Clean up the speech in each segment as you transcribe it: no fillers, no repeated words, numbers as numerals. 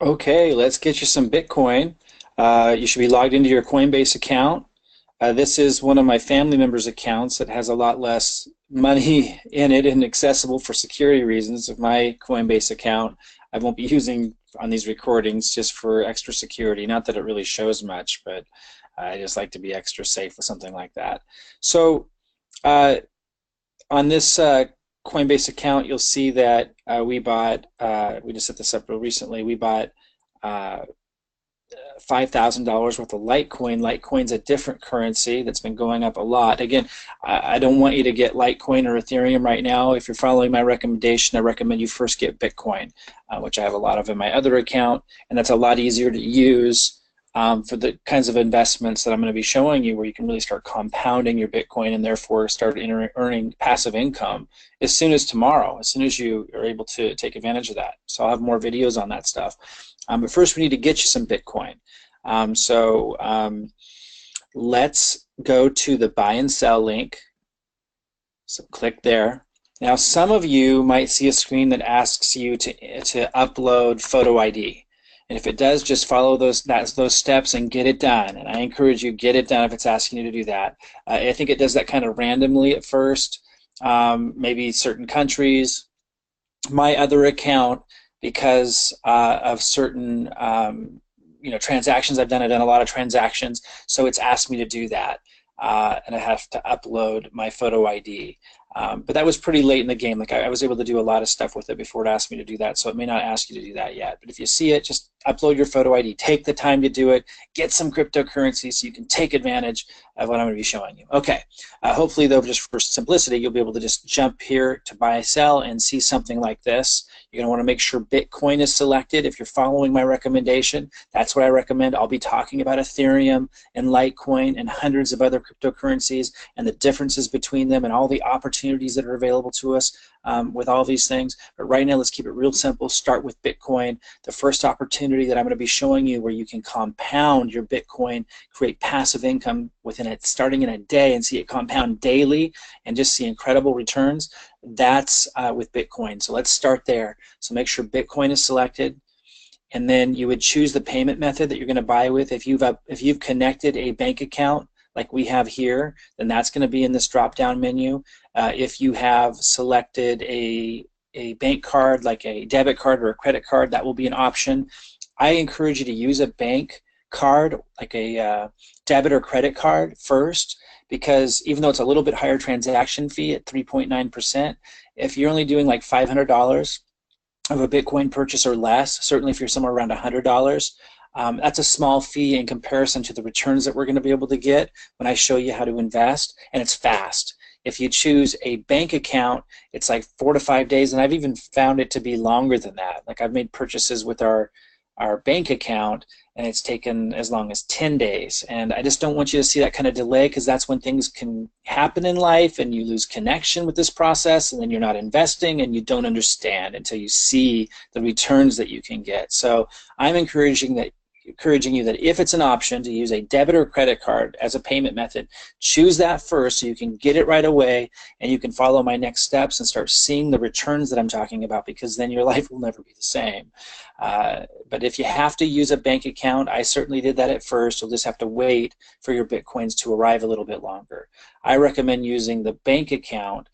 Okay, let's get you some Bitcoin. You should be logged into your Coinbase account. This is one of my family members' accounts that has a lot less money in it and accessible for security reasons of my Coinbase account. I won't be using on these recordings just for extra security. Not that it really shows much, but I just like to be extra safe with something like that. So uh, on this Coinbase account, you'll see that we just set this up real recently, we bought uh, $5,000 worth of Litecoin. Litecoin's a different currency that's been going up a lot. Again, I don't want you to get Litecoin or Ethereum right now. If you're following my recommendation, I recommend you first get Bitcoin, which I have a lot of in my other account, and that's a lot easier to use for the kinds of investments that I'm going to be showing you, where you can really start compounding your Bitcoin and therefore start earning passive income as soon as tomorrow, as soon as you are able to take advantage of that. So I'll have more videos on that stuff. But first, we need to get you some Bitcoin. So let's go to the buy and sell link. So click there. Now, some of you might see a screen that asks you to upload photo ID. And if it does, just follow those steps and get it done. And I encourage you, get it done if it's asking you to do that. I think it does that kind of randomly at first, maybe certain countries. My other account, because of certain transactions I've done a lot of transactions, so it's asked me to do that, and I have to upload my photo ID. But that was pretty late in the game. Like I was able to do a lot of stuff with it before it asked me to do that, so it may not ask you to do that yet. But if you see it, just upload your photo ID. Take the time to do it. Get some cryptocurrency so you can take advantage of what I'm going to be showing you. Okay. Hopefully, though, just for simplicity, you'll be able to just jump here to buy, sell, and see something like this. You're going to want to make sure Bitcoin is selected. If you're following my recommendation, that's what I recommend. I'll be talking about Ethereum and Litecoin and hundreds of other cryptocurrencies and the differences between them and all the opportunities that are available to us with all these things. But right now, let's keep it real simple. Start with Bitcoin. The first opportunity that I'm going to be showing you where you can compound your Bitcoin, create passive income within it, starting in a day and see it compound daily and just see incredible returns. That's with Bitcoin. So let's start there. So make sure Bitcoin is selected, and then you would choose the payment method that you're going to buy with. If you've connected a bank account like we have here, then that's going to be in this drop-down menu. If you have selected a bank card, like a debit card or a credit card, that will be an option. I encourage you to use a bank card, like a debit or credit card first, because even though it's a little bit higher transaction fee at 3.9%, if you're only doing like $500 of a Bitcoin purchase or less, certainly if you're somewhere around $100, that's a small fee in comparison to the returns that we're going to be able to get when I show you how to invest, and it's fast. If you choose a bank account, it's like 4 to 5 days, and I've even found it to be longer than that. Like I've made purchases with our bank account, and it's taken as long as 10 days. And I just don't want you to see that kind of delay, because that's when things can happen in life and you lose connection with this process, and then you're not investing and you don't understand until you see the returns that you can get. So I'm encouraging you that if it's an option to use a debit or credit card as a payment method, choose that first so you can get it right away and you can follow my next steps and start seeing the returns that I'm talking about, because then your life will never be the same. But if you have to use a bank account, I certainly did that at first. You'll just have to wait for your Bitcoins to arrive a little bit longer. I recommend using the bank account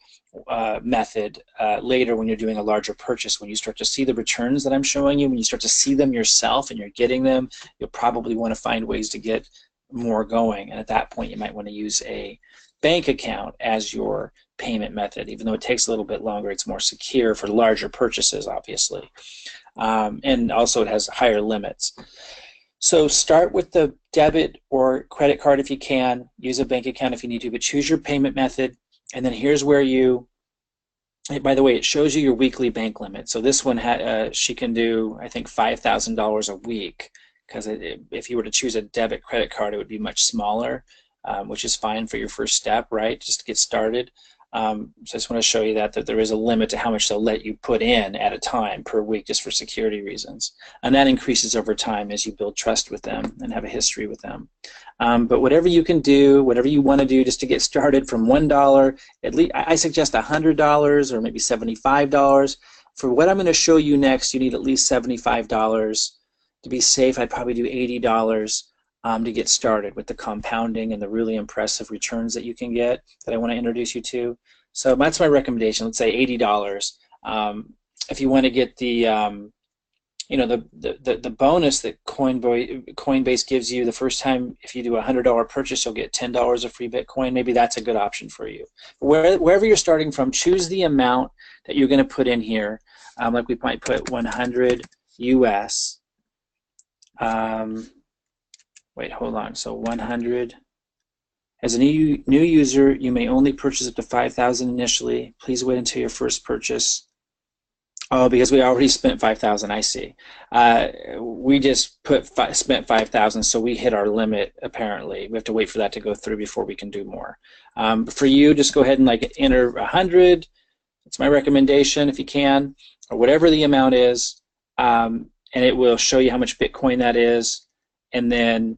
method later when you're doing a larger purchase. When you start to see the returns that I'm showing you, when you start to see them yourself and you're getting them, you'll probably want to find ways to get more going. And at that point, you might want to use a bank account as your payment method. Even though it takes a little bit longer, it's more secure for larger purchases, obviously. And also it has higher limits. So start with the debit or credit card if you can. Use a bank account if you need to, but choose your payment method. And then here's where by the way, it shows you your weekly bank limit. So this one, she can do, I think, $5,000 a week, because if you were to choose a debit credit card, it would be much smaller, which is fine for your first step, right, just to get started. So I just want to show you that there is a limit to how much they'll let you put in at a time per week, just for security reasons. And that increases over time as you build trust with them and have a history with them. But whatever you can do, whatever you want to do just to get started, from $1, at least I suggest $100 or maybe $75. For what I'm going to show you next, you need at least $75 to be safe, I'd probably do $80 to get started with the compounding and the really impressive returns that you can get that I want to introduce you to. So that's my recommendation. Let's say $80. If you want to get the the bonus that Coinbase gives you the first time, if you do a $100 purchase, you'll get $10 of free Bitcoin. Maybe that's a good option for you. Wherever you're starting from, choose the amount that you're going to put in here. Like we might put 100 US. Wait, hold on. So 100. As a new user, you may only purchase up to 5,000 initially. Please wait until your first purchase. Oh, because we already spent 5,000. I see. We just spent 5,000, so we hit our limit. Apparently, we have to wait for that to go through before we can do more. For you, just go ahead and like enter 100. It's my recommendation if you can, or whatever the amount is, and it will show you how much Bitcoin that is. And then,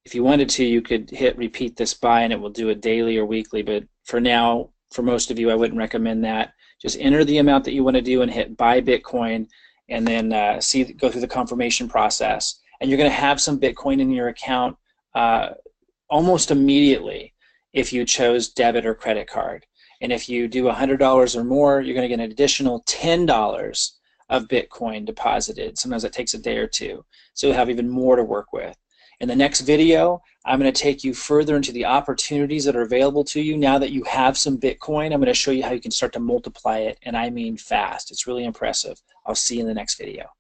if you wanted to, you could hit repeat this by, and it will do it daily or weekly. But for now, for most of you, I wouldn't recommend that. Just enter the amount that you want to do and hit buy Bitcoin, and then go through the confirmation process. And you're going to have some Bitcoin in your account almost immediately if you chose debit or credit card. And if you do $100 or more, you're going to get an additional $10 of Bitcoin deposited. Sometimes that takes a day or two. So you'll have even more to work with. In the next video, I'm going to take you further into the opportunities that are available to you now that you have some Bitcoin. I'm going to show you how you can start to multiply it, and I mean fast. It's really impressive. I'll see you in the next video.